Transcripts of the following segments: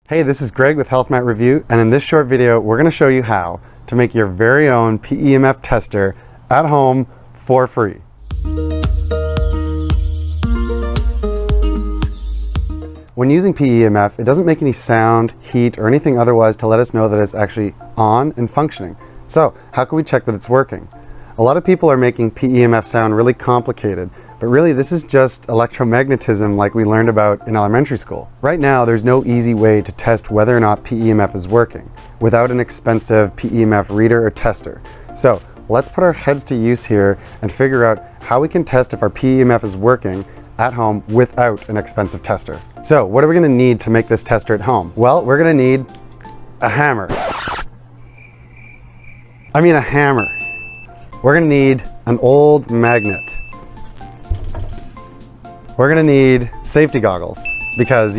Hey, this is Greg with Health Mat Review, and in this short video, we're going to show you how to make your very own PEMF tester at home for free. When using PEMF, it doesn't make any sound, heat, or anything otherwise to let us know that it's actually on and functioning. So, how can we check that it's working? A lot of people are making PEMF sound really complicated, but really this is just electromagnetism like we learned about in elementary school. Right now, there's no easy way to test whether or not PEMF is working without an expensive PEMF reader or tester. So let's put our heads to use here and figure out how we can test if our PEMF is working at home without an expensive tester. So what are we gonna need to make this tester at home? Well, we're gonna need a hammer. A hammer. We're gonna need an old magnet. We're gonna need safety goggles because,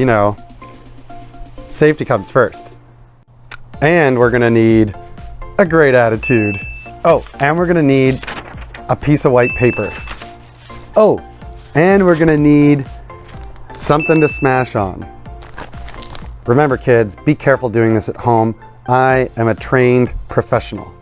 safety comes first. And we're gonna need a great attitude. Oh, and we're gonna need a piece of white paper. Oh, and we're gonna need something to smash on. Remember kids, be careful doing this at home. I am a trained professional.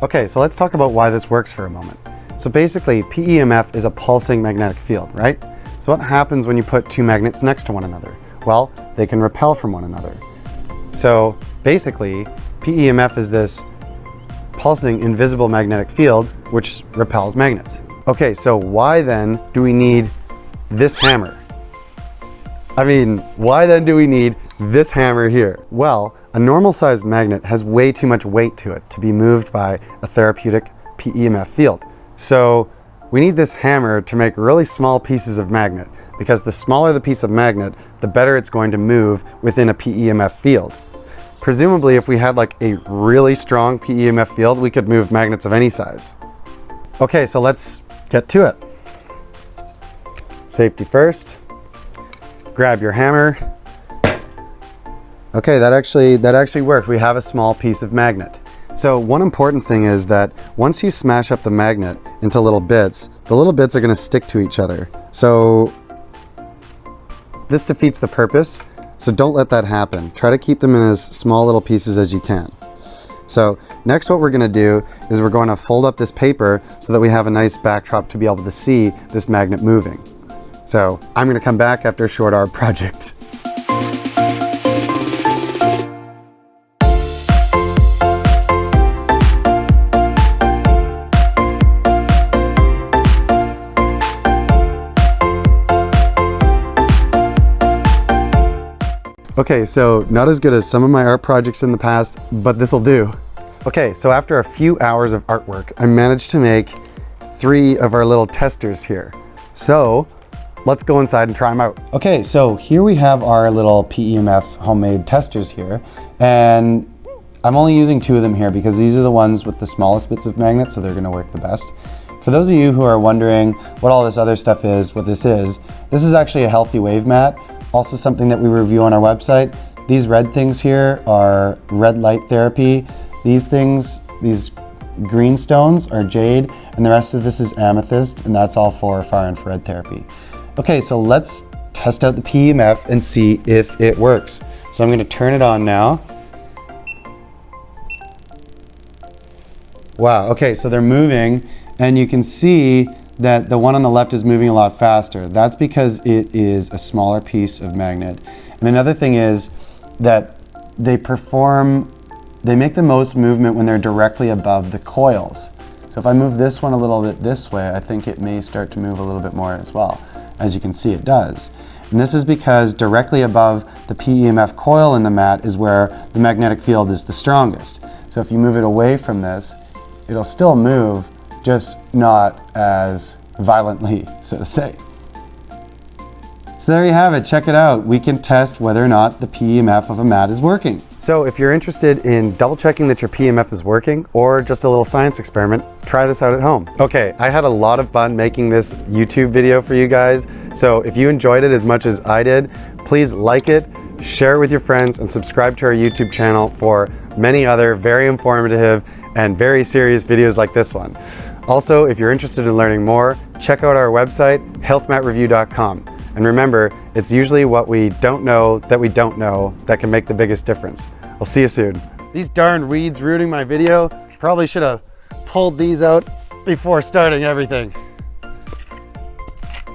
Okay, so let's talk about why this works for a moment. So basically, PEMF is a pulsing magnetic field, right? So what happens when you put two magnets next to one another? Well, they can repel from one another. So basically, PEMF is this pulsing invisible magnetic field which repels magnets. Okay, so why then do we need this hammer? Why then do we need this hammer here? Well, a normal sized magnet has way too much weight to it to be moved by a therapeutic PEMF field. So we need this hammer to make really small pieces of magnet, because the smaller the piece of magnet, the better it's going to move within a PEMF field. Presumably, if we had like a really strong PEMF field, we could move magnets of any size. Okay, so let's get to it. Safety first. Grab your hammer. Okay, that actually worked. We have a small piece of magnet. So one important thing is that once you smash up the magnet into little bits, the little bits are going to stick to each other. So this defeats the purpose. So don't let that happen. Try to keep them in as small little pieces as you can. So next what we're going to do is we're going to fold up this paper so that we have a nice backdrop to be able to see this magnet moving. So I'm going to come back after a short art project. Okay, so not as good as some of my art projects in the past, but this'll do. Okay, so after a few hours of artwork, I managed to make 3 of our little testers here. So let's go inside and try them out. Okay, so here we have our little PEMF homemade testers here, and I'm only using 2 of them here because these are the ones with the smallest bits of magnets, so they're gonna work the best. For those of you who are wondering what all this other stuff is, what this is actually a healthy wave mat. Also something that we review on our website. These red things here are red light therapy. These things, these green stones are jade, and the rest of this is amethyst, and that's all for far infrared therapy. Okay, so let's test out the PEMF and see if it works. So I'm gonna turn it on now. Wow, okay, so they're moving, and you can see that the one on the left is moving a lot faster. That's because it is a smaller piece of magnet. And another thing is that they make the most movement when they're directly above the coils. So if I move this one a little bit this way, I think it may start to move a little bit more as well. As you can see, it does. And this is because directly above the PEMF coil in the mat is where the magnetic field is the strongest. So if you move it away from this, it'll still move, just not as violently, so to say. So there you have it, check it out. We can test whether or not the PEMF of a mat is working. So if you're interested in double checking that your PEMF is working, or just a little science experiment, try this out at home. Okay, I had a lot of fun making this YouTube video for you guys. So if you enjoyed it as much as I did, please like it, share it with your friends, and subscribe to our YouTube channel for many other very informative and very serious videos like this one. Also, if you're interested in learning more, check out our website, healthmatreview.com. And remember, it's usually what we don't know that can make the biggest difference. I'll see you soon. These darn weeds ruining my video. Probably should have pulled these out before starting everything.